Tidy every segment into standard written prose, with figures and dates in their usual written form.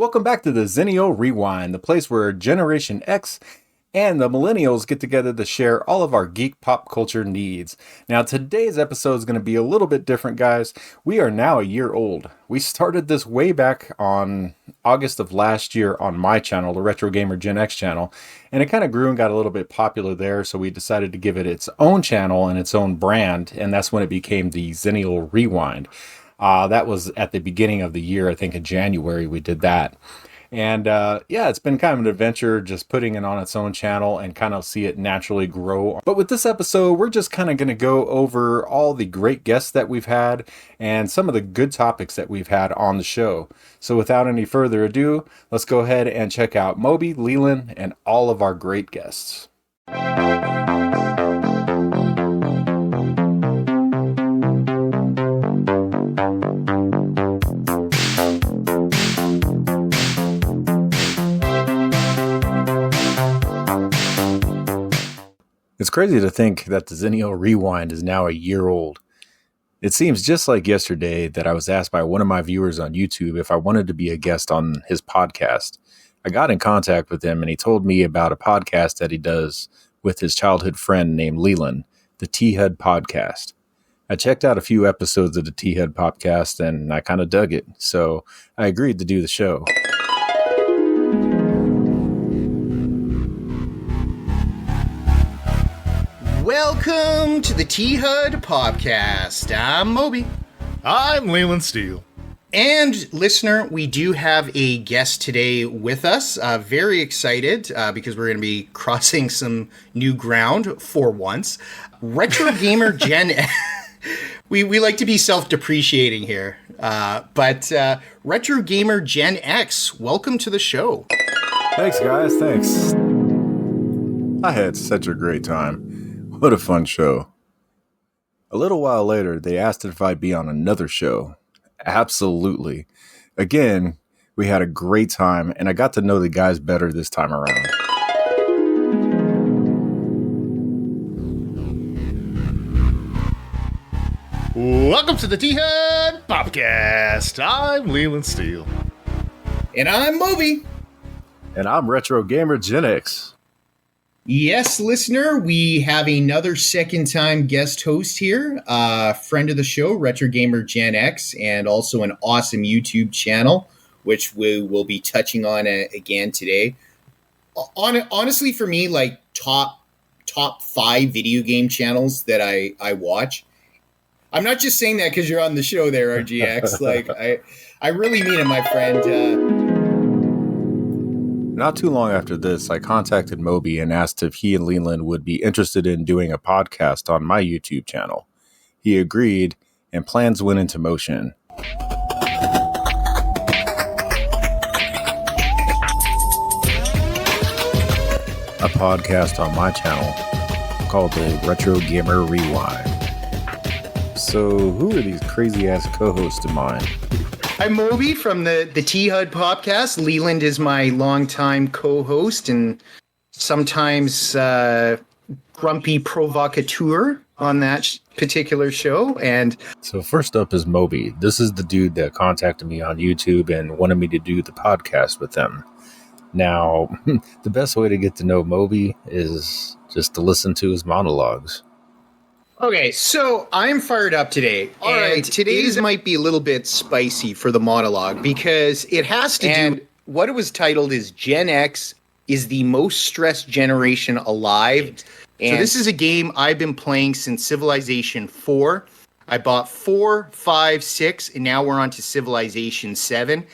Welcome back to the Xennial Rewind, the place where Generation X and the Millennials get together to share all of our geek pop culture needs. Now, today's episode is going to be a little bit different, guys. We are now a year old. We started this way back on August of last year on my channel, the Retro Gamer Gen X channel, and it kind of grew and got a little bit popular there, so we decided to give it its own channel and its own brand, and that's when it became the Xennial Rewind. That was at the beginning of the year, I think in January we did that. And it's been kind of an adventure just putting it on its own channel and kind of see it naturally grow. But with this episode, we're just kind of going to go over all the great guests that we've had and some of the good topics that we've had on the show. So without any further ado, let's go ahead and check out Moby, Leland, and all of our great guests. It's crazy to think that the Xennial Rewind is now a year old. It seems just like yesterday that I was asked by one of my viewers on YouTube if I wanted to be a guest on his podcast. I got in contact with him and he told me about a podcast that he does with his childhood friend named Leland, the T-Head Podcast. I checked out a few episodes of the T-Head Podcast and I kind of dug it, so I agreed to do the show. Welcome to the T-Hud Podcast. I'm Moby. I'm Leland Steele. And listener, we do have a guest today with us. Very excited because we're going to be crossing some new ground for once. Retro Gamer Gen X. We like to be self-depreciating here. But Retro Gamer Gen X, welcome to the show. Thanks, guys. Thanks. I had such a great time. What a fun show. A little while later, they asked if I'd be on another show. Absolutely. Again, we had a great time, and I got to know the guys better this time around. Welcome to the T-Head Podcast. I'm Leland Steele. And I'm Moby. And I'm Retro Gamer Gen X. Yes, listener, we have another second-time guest host here, friend of the show, Retro Gamer Gen X, and also an awesome YouTube channel, which we will be touching on again today. Honestly, for me, like top 5 video game channels that I watch. I'm not just saying that because you're on the show there, RGX. Like I really mean it, my friend. Not too long after this, I contacted Moby and asked if he and Leland would be interested in doing a podcast on my YouTube channel. He agreed, and plans went into motion. A podcast on my channel called the Retro Gamer Rewind. So, who are these crazy-ass co-hosts of mine? I'm Moby from the T-Hud Podcast. Leland is my longtime co-host and sometimes grumpy provocateur on that particular show. And so first up is Moby. This is the dude that contacted me on YouTube and wanted me to do the podcast with them. Now, the best way to get to know Moby is just to listen to his monologues. Okay, so I'm fired up today. All right, today's might be a little bit spicy for the monologue because it has to do. What it was titled is Gen X is the most stressed generation alive. And so this is a game I've been playing since Civilization 4. I bought 4, 5, 6, and now we're on to Civilization 7.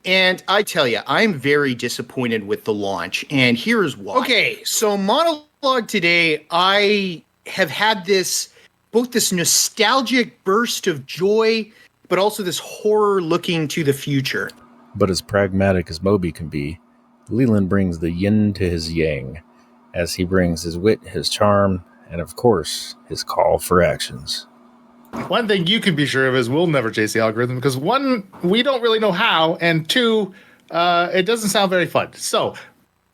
And I tell you, I'm very disappointed with the launch, and here's why. Okay, so monologue today, I have had both this nostalgic burst of joy, but also this horror looking to the future. But as pragmatic as Moby can be, Leland brings the yin to his yang, as he brings his wit, his charm, and of course, his call for actions. One thing you can be sure of is we'll never chase the algorithm because 1, we don't really know how, and 2, it doesn't sound very fun. So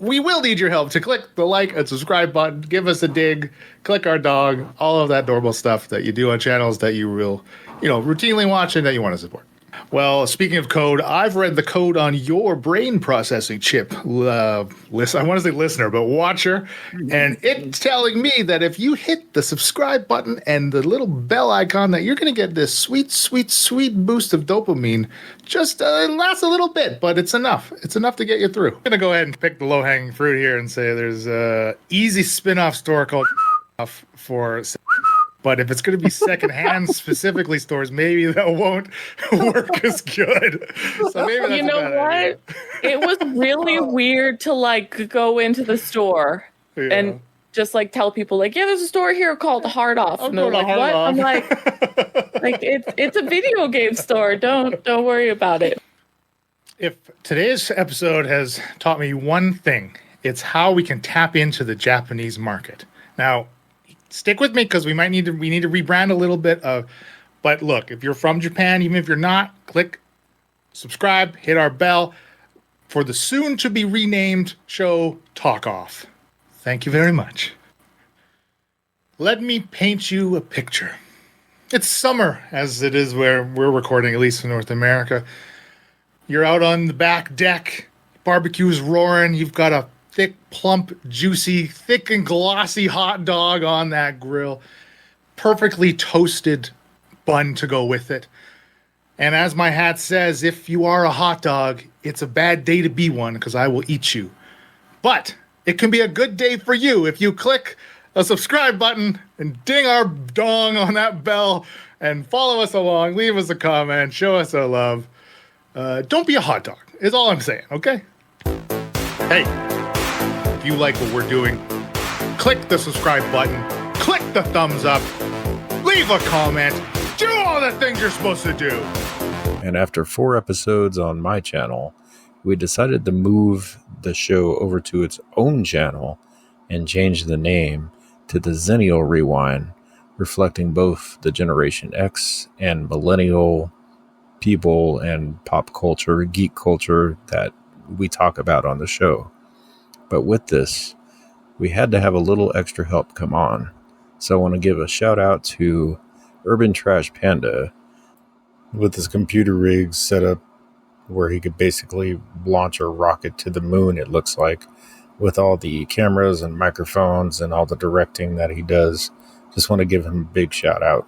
we will need your help to click the like and subscribe button, give us a dig, click our dog, all of that normal stuff that you do on channels that you will, routinely watch and that you want to support. Well, speaking of code, I've read the code on your brain processing chip. I want to say listener, but watcher. And it's telling me that if you hit the subscribe button and the little bell icon, that you're going to get this sweet, sweet, sweet boost of dopamine. Just it lasts a little bit, but it's enough. It's enough to get you through. I'm going to go ahead and pick the low-hanging fruit here and say there's a easy spin-off store called for... But if it's going to be secondhand specifically stores, maybe that won't work as good. So maybe that's you know what? Idea. It was really weird to like go into the store and just like tell people like, yeah, there's a store here called Hard Off. And they're like, what? I'm like it's a video game store. Don't worry about it. If today's episode has taught me one thing, it's how we can tap into the Japanese market. Now, stick with me because we need to rebrand a little bit but look, if you're from Japan, even if you're not, click subscribe, hit our bell for the soon to be renamed show Talk Off. Thank you very much. Let me paint you a picture. It's summer, as it is where we're recording, at least in North America. You're out on the back deck, barbecue's roaring, you've got a thick, plump, juicy, thick and glossy hot dog on that grill. Perfectly toasted bun to go with it. And as my hat says, if you are a hot dog, it's a bad day to be one because I will eat you. But it can be a good day for you if you click a subscribe button and ding our dong on that bell and follow us along, leave us a comment, show us a love. Don't be a hot dog, is all I'm saying, okay? Hey. If you like what we're doing, click the subscribe button, click the thumbs up, leave a comment, do all the things you're supposed to do. And after 4 episodes on my channel, we decided to move the show over to its own channel and change the name to the Xennial Rewind, reflecting both the Generation X and millennial people and pop culture, geek culture that we talk about on the show. But with this, we had to have a little extra help come on. So I want to give a shout out to Urban Trash Panda with his computer rig set up where he could basically launch a rocket to the moon, it looks like, with all the cameras and microphones and all the directing that he does. Just want to give him a big shout out.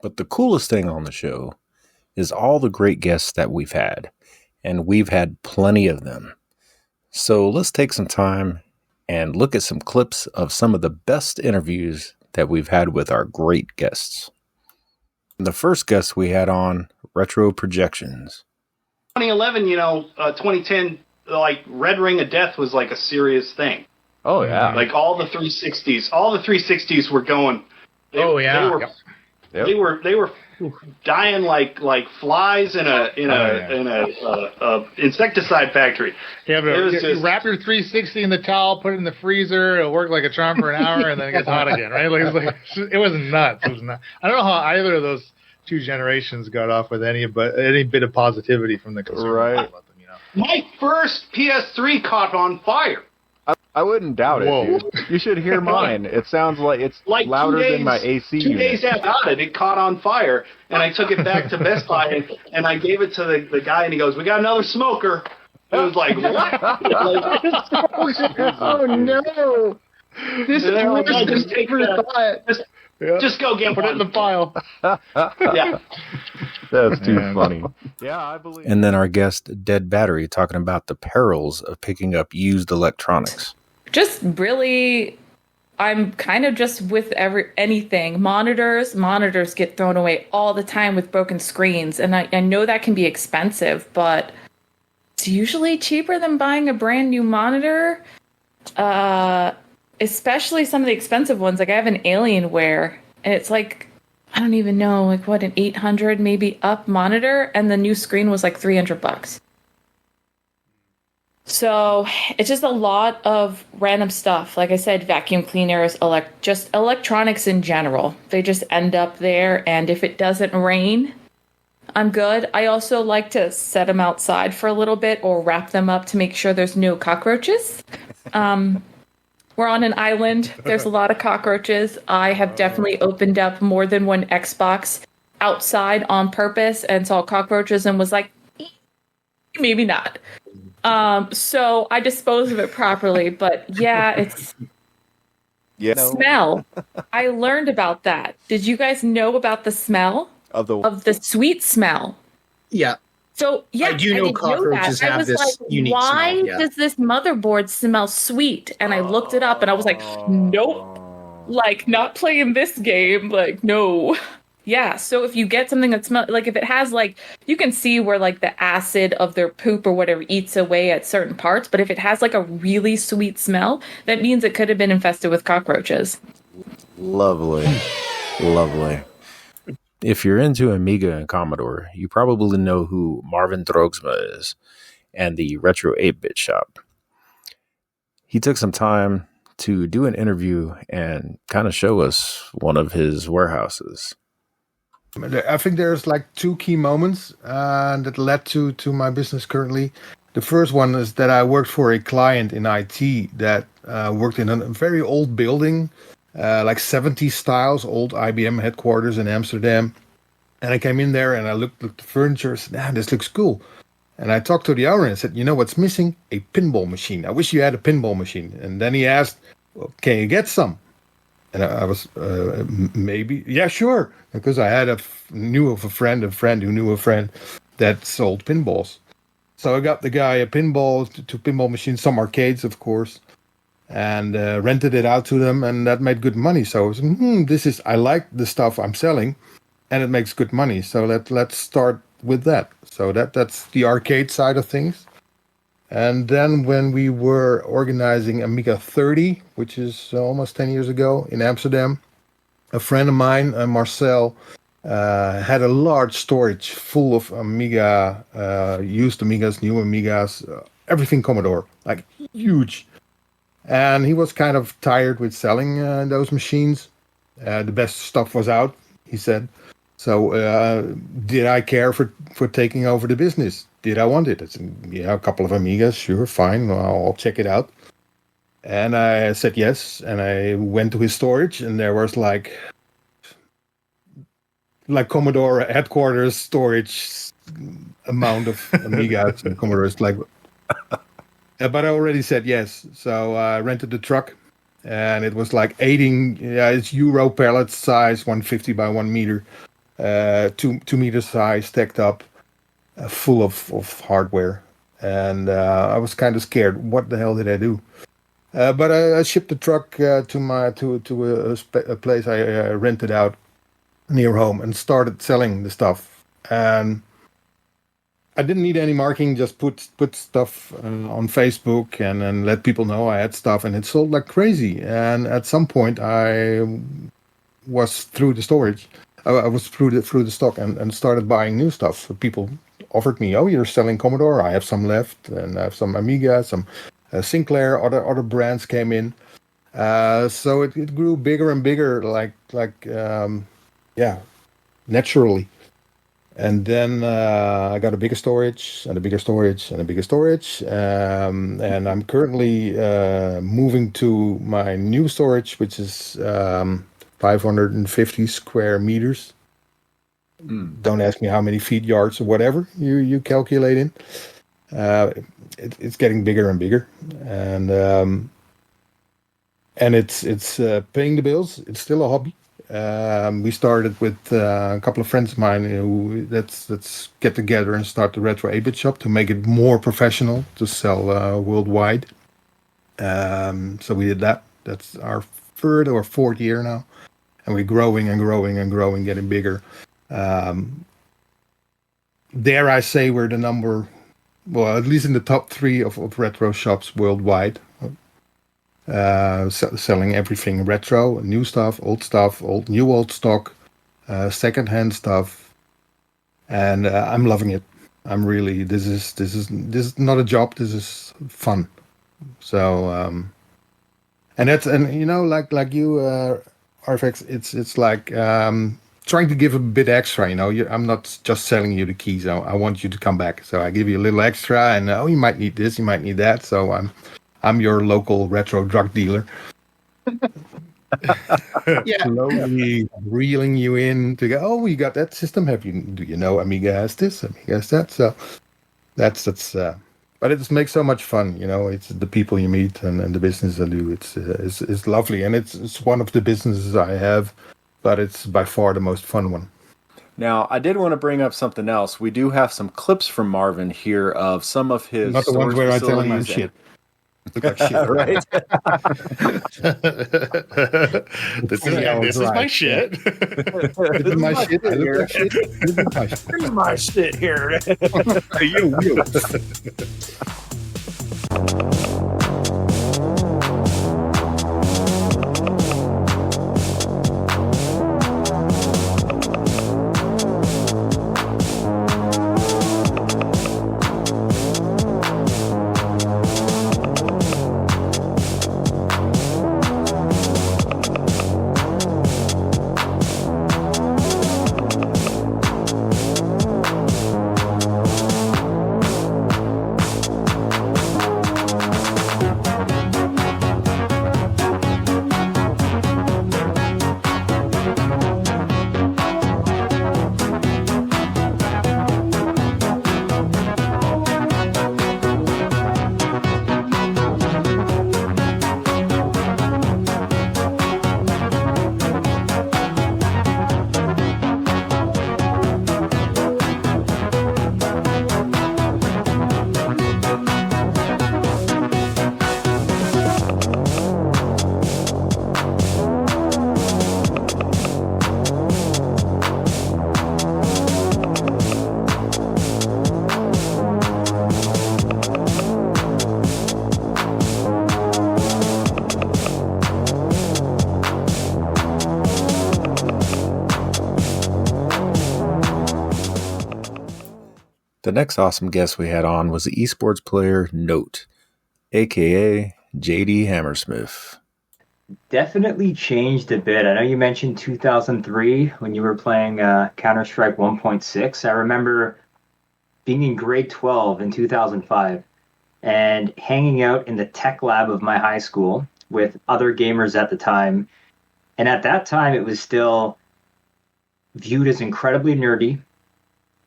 But the coolest thing on the show is all the great guests that we've had. And we've had plenty of them. So let's take some time and look at some clips of some of the best interviews that we've had with our great guests. The first guest we had on, Retro Projections. 2011, 2010, like Red Ring of Death was like a serious thing. Oh, yeah. Like all the 360s were going. They were dying like flies in a insecticide factory. Yeah, but wrap your 360 in the towel, put it in the freezer. It'll work like a charm for an hour, and then it gets hot again, right? It was nuts. It was nuts. I don't know how either of those two generations got off with any bit of positivity from the consumer. Right. My first PS3 caught on fire. I wouldn't doubt it, dude. You should hear mine. It sounds like it's like louder than my AC unit. 2 days after it caught on fire, and I took it back to Best Buy, and I gave it to the guy, and he goes, "We got another smoker." It was like, what? Oh, no. This is just go get Put it in the file. Yeah. That's too funny. Yeah, I believe. And then our guest, Dead Battery, talking about the perils of picking up used electronics. Just really, I'm kind of just with anything. Monitors get thrown away all the time with broken screens. And I know that can be expensive, but it's usually cheaper than buying a brand new monitor. Especially some of the expensive ones. Like I have an Alienware, and it's like, I don't even know, like what, an 800 maybe up monitor, and the new screen was like $300. So it's just a lot of random stuff. Like I said, vacuum cleaners, just electronics in general. They just end up there, and if it doesn't rain, I'm good. I also like to set them outside for a little bit or wrap them up to make sure there's no cockroaches. We're on an island. There's a lot of cockroaches. I have definitely opened up more than one Xbox outside on purpose and saw cockroaches and was like, maybe not. So I disposed of it properly, but yeah, it's smell. I learned about that. Did you guys know about the smell of the sweet smell? Yeah. So yeah, I do know cockroaches have this unique why smell. Yeah. does this motherboard smell sweet? And I looked it up, and I was like, nope, like not playing this game. Like no. Yeah, so if you get something that smells, like if it has like, you can see where like the acid of their poop or whatever eats away at certain parts, but if it has like a really sweet smell, that means it could have been infested with cockroaches. Lovely. Lovely. If you're into Amiga and Commodore, you probably know who Marvin Drogsma is and the Retro 8-Bit Shop. He took some time to do an interview and kind of show us one of his warehouses. I think there's like two key moments that led to my business currently. The first one is that I worked for a client in IT that worked in a very old building, like 70s styles, old IBM headquarters in Amsterdam. And I came in there and I looked at the furniture and said, this looks cool. And I talked to the owner and said, you know what's missing? A pinball machine. I wish you had a pinball machine. And then he asked, well, can you get some? And I was, maybe, yeah, sure. Because I knew of a friend who knew a friend that sold pinballs. So I got the guy a pinball, two pinball machines, some arcades, of course, and rented it out to them, and that made good money. So I was, I like the stuff I'm selling, and it makes good money. So let's start with that. So that's the arcade side of things. And then when we were organizing Amiga 30, which is almost 10 years ago in Amsterdam, a friend of mine, Marcel, had a large storage full of Amiga, used Amigas, new Amigas, everything Commodore, like huge. And he was kind of tired with selling those machines. The best stuff was out, he said. So did I care for taking over the business? Did I want it? I said, yeah, a couple of Amigas, sure, fine, I'll check it out. And I said yes, and I went to his storage, and there was like Commodore headquarters storage amount of Amigas and Commodores. But I already said yes, so I rented the truck, and it was like it's Euro pallet size, 150 by 1 meter, 2 meter size, stacked up, full of hardware. And I was kind of scared. What the hell did I do? But I shipped the truck to a place I rented out near home and started selling the stuff. And I didn't need any marketing, just put stuff on Facebook and let people know I had stuff, and it sold like crazy. And at some point, I was through the storage. I was through the stock and started buying new stuff. So people offered me, oh, you're selling Commodore? I have some left, and I have some Amiga, some Sinclair, other brands came in. So it grew bigger and bigger, naturally. And then I got a bigger storage and a bigger storage and a bigger storage. And I'm currently moving to my new storage, which is 550 square meters. Don't ask me how many feet, yards, or whatever you calculate in. It's getting bigger and bigger, and it's paying the bills. It's still a hobby. We started with a couple of friends of mine who let's get together and start the Retro 8-Bit Shop to make it more professional to sell worldwide. So we did that. That's our third or fourth year now, and we're growing and growing and growing, getting bigger. Dare I say we're the number, well, at least in the top 3 of retro shops worldwide. Selling everything retro, new stuff, old stock, secondhand stuff, and I'm loving it. I'm really this is not a job. This is fun. So and you know, like you, RFX, it's like trying to give a bit extra. You know, I'm not just selling you the keys. I want you to come back. So I give you a little extra, and you might need this, you might need that. So I'm your local retro drug dealer. Yeah. Slowly reeling you in to go, oh, you got that system? Do you know Amiga has this, Amiga has that? So that's but it just makes so much fun, it's the people you meet and the business I do. It's lovely, and it's one of the businesses I have, but it's by far the most fun one. Now, I did want to bring up something else. We do have some clips from Marvin here of some of his not the ones where I tell him I'm facilities shit. Look like shit, right? This is my shit. This is my shit. I look like shit. This is my shit. My shit here. You. The next awesome guest we had on was the esports player Note, aka JD Hammersmith. Definitely changed a bit. I know you mentioned 2003 when you were playing Counter-Strike 1.6. I remember being in grade 12 in 2005 and hanging out in the tech lab of my high school with other gamers at the time. And at that time, it was still viewed as incredibly nerdy.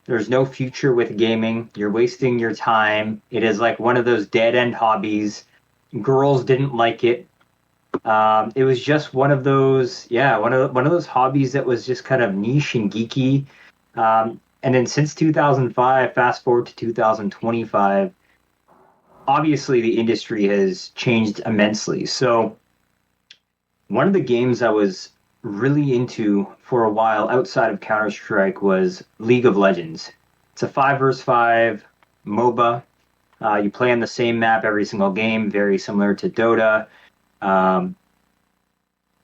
There's no future with gaming. You're wasting your time. It is like one of those dead-end hobbies. Girls didn't like it. It was just one of those, one of those hobbies that was just kind of niche and geeky. And then since 2005, fast forward to 2025, obviously the industry has changed immensely. So one of the games I was really into for a while outside of Counter-Strike was League of Legends. It's a 5v5 MOBA. You play on the same map every single game, very similar to Dota.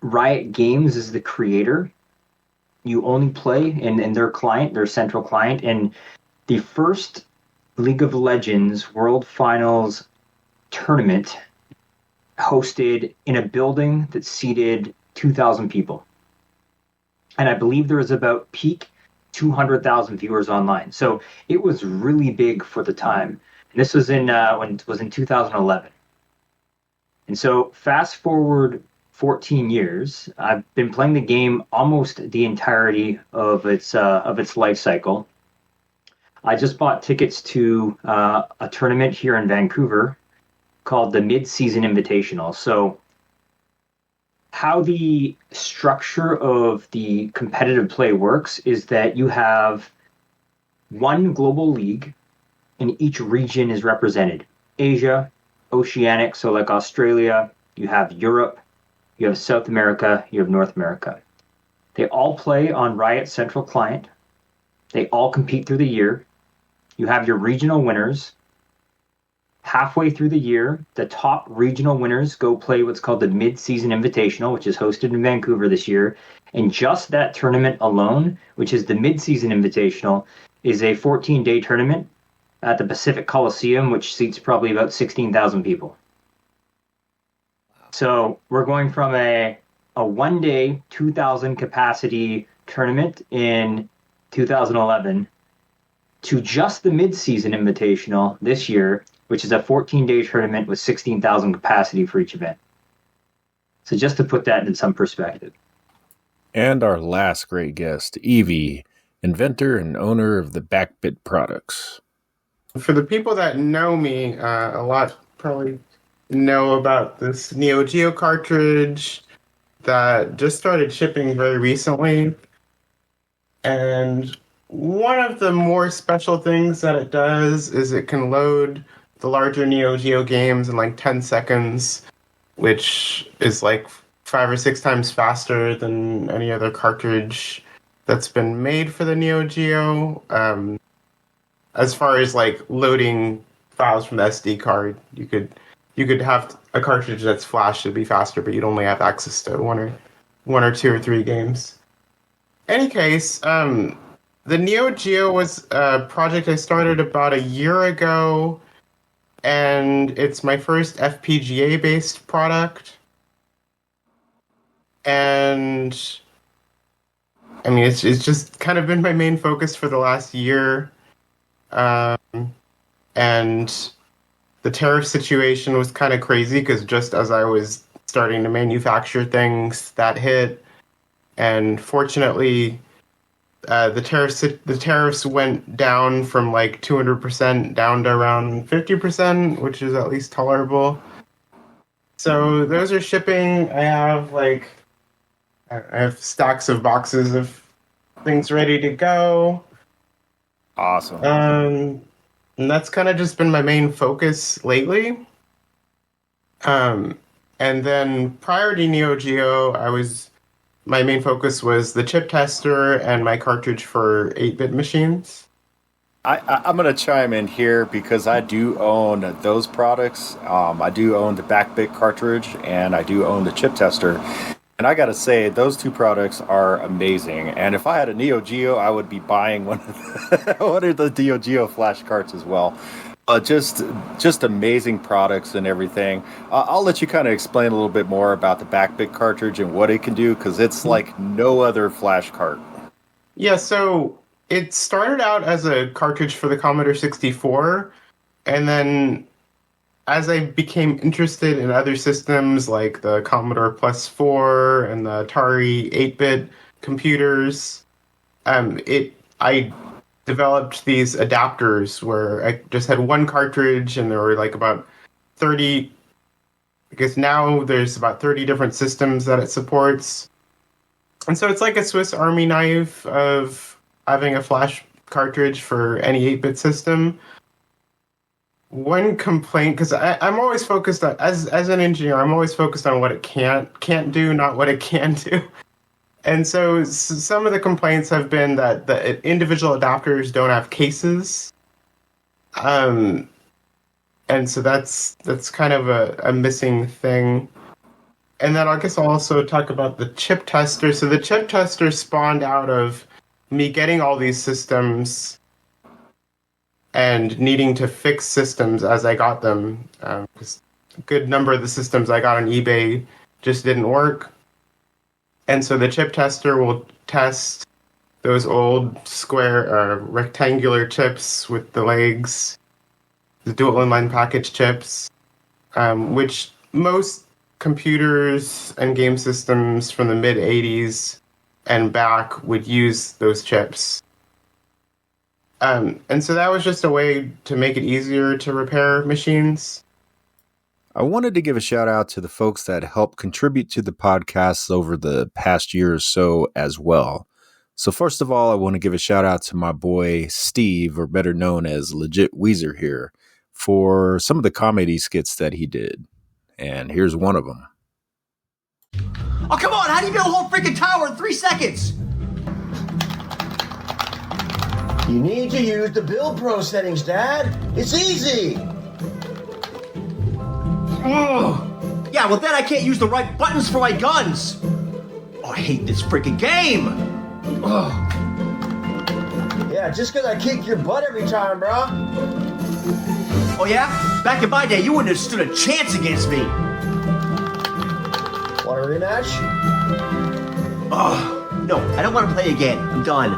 Riot Games is the creator. You only play in their client, their central client. And the first League of Legends World Finals tournament hosted in a building that seated 2,000 people. And I believe there was about peak 200,000 viewers online. So it was really big for the time. And this was in 2011. And so fast forward 14 years, I've been playing the game almost the entirety of its life cycle. I just bought tickets to a tournament here in Vancouver called the Mid-Season Invitational. So how the structure of the competitive play works is that you have one global league and each region is represented. Asia, Oceanic, so like Australia, you have Europe, you have South America, you have North America. They all play on Riot Central Client. They all compete through the year. You have your regional winners. Halfway through the year, the top regional winners go play what's called the Mid-Season Invitational, which is hosted in Vancouver this year. And just that tournament alone, which is the Mid-Season Invitational, is a 14-day tournament at the Pacific Coliseum, which seats probably about 16,000 people. So we're going from a one-day, 2,000 capacity tournament in 2011 to just the Mid-Season Invitational this year, which is a 14-day tournament with 16,000 capacity for each event. So just to put that in some perspective. And our last great guest, Evie, inventor and owner of the Backbit products. For the people that know me, a lot probably know about this Neo Geo cartridge that just started shipping very recently. And one of the more special things that it does is it can load the larger Neo Geo games in like 10 seconds, which is like 5 or 6 times faster than any other cartridge that's been made for the Neo Geo. As far as like loading files from the SD card, you could have a cartridge that's flash to be faster, but you'd only have access to one or two or three games. Any case, the Neo Geo was a project I started about a year ago, and it's my first FPGA-based product. And I mean, it's just kind of been my main focus for the last year. And the tariff situation was kind of crazy because just as I was starting to manufacture things, that hit. And fortunately, the tariffs went down from like 200% down to around 50%, which is at least tolerable. So those are shipping. I have stacks of boxes of things ready to go. Awesome. And that's kind of just been my main focus lately. And then prior to Neo Geo, my main focus was the chip tester and my cartridge for 8-bit machines. I'm going to chime in here because I do own those products. I do own the Backbit cartridge and I do own the chip tester. And I got to say, those two products are amazing. And if I had a Neo Geo, I would be buying one of the Neo Geo flash carts as well. Just amazing products and everything. I'll let you kind of explain a little bit more about the Backbit cartridge and what it can do, because it's like no other flash cart. Yeah, so it started out as a cartridge for the Commodore 64, and then as I became interested in other systems like the Commodore Plus 4 and the Atari 8-bit computers, I developed these adapters where I just had one cartridge and there were like about 30, I guess now there's about 30 different systems that it supports. And so it's like a Swiss Army knife of having a flash cartridge for any 8-bit system. One complaint, because I'm always focused on, as an engineer, I'm always focused on what it can't do, not what it can do. And so some of the complaints have been that the individual adapters don't have cases. And so that's kind of a missing thing. And then I guess I'll also talk about the chip tester. So the chip tester spawned out of me getting all these systems and needing to fix systems as I got them. Because a good number of the systems I got on eBay just didn't work. And so the chip tester will test those old square, rectangular chips with the legs, the dual inline package chips, which most computers and game systems from the mid-'80s and back would use those chips. And so that was just a way to make it easier to repair machines. I wanted to give a shout out to the folks that helped contribute to the podcasts over the past year or so as well. So first of all, I want to give a shout out to my boy Steve, or better known as Legit Weezer here, for some of the comedy skits that he did. And here's one of them. Oh, come on! How do you build a whole freaking tower in 3 seconds? You need to use the Build Pro settings, Dad. It's easy. Oh. Yeah, well then I can't use the right buttons for my guns. Oh, I hate this freaking game. Oh. Yeah, just because I kick your butt every time, bro. Oh yeah? Back in my day, you wouldn't have stood a chance against me. Want a rematch? Oh, no, I don't want to play again. I'm done.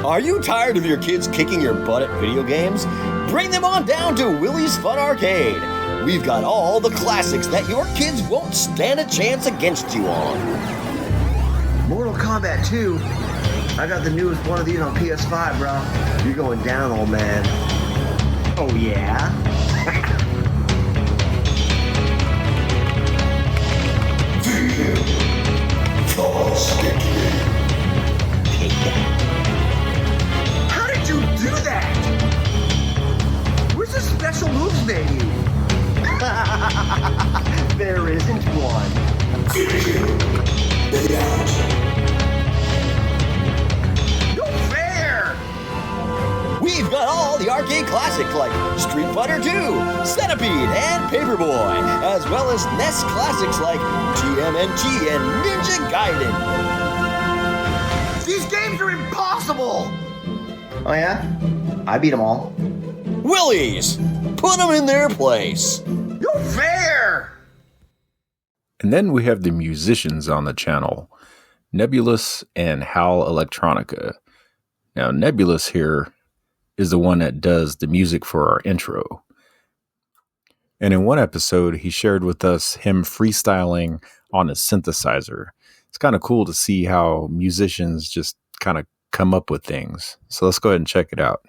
Are you tired of your kids kicking your butt at video games? Bring them on down to Willy's Fun Arcade. we've got all the classics that your kids won't stand a chance against you on. Mortal Kombat 2. I got the newest one of these on PS5, bro. You're going down, old man. Oh, yeah? How did you do that? Where's the special moves menu? There isn't one. No fair! We've got all the arcade classics like Street Fighter 2, Centipede, and Paperboy, as well as NES classics like TMNT and Ninja Gaiden. These games are impossible! Oh yeah? I beat them all. Willy's! Put them in their place. No fair! And then we have the musicians on the channel, Nebulous and Hal Electronica. Now, Nebulous here is the one that does the music for our intro. And in one episode, he shared with us him freestyling on a synthesizer. It's kind of cool to see how musicians just kind of come up with things. So let's go ahead and check it out.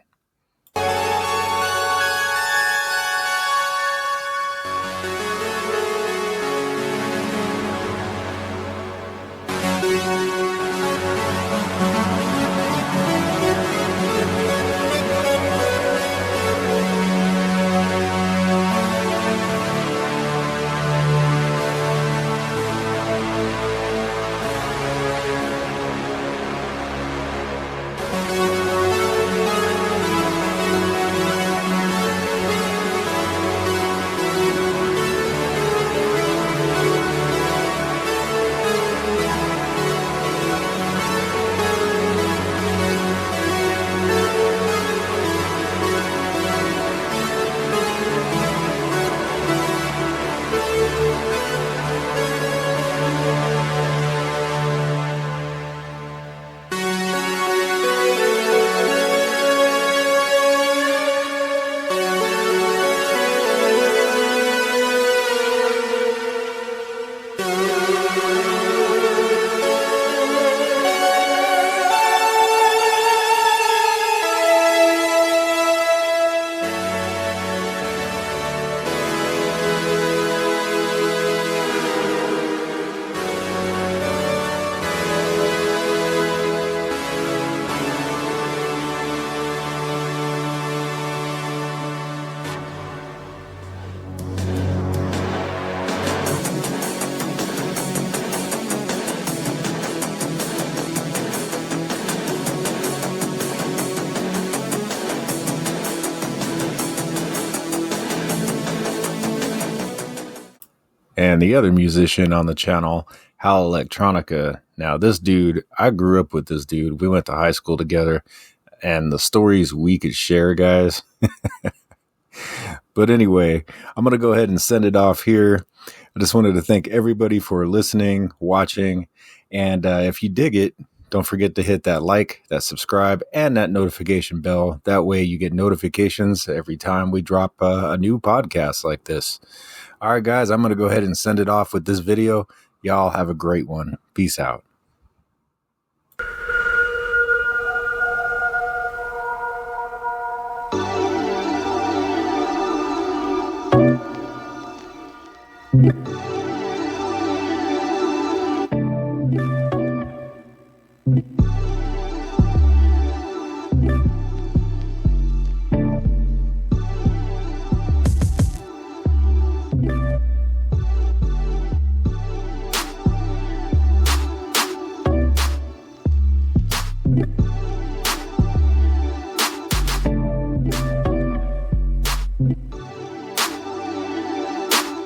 And the other musician on the channel, Hal Electronica. Now, this dude, I grew up with this dude. We went to high school together, and the stories we could share, guys. But anyway, I'm going to go ahead and send it off here. I just wanted to thank everybody for listening, watching, and if you dig it, don't forget to hit that like, that subscribe, and that notification bell. That way you get notifications every time we drop a new podcast like this. All right, guys, I'm going to go ahead and send it off with this video. Y'all have a great one. Peace out.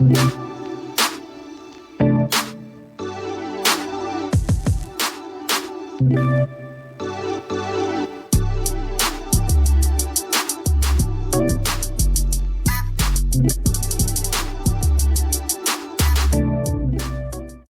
Yeah.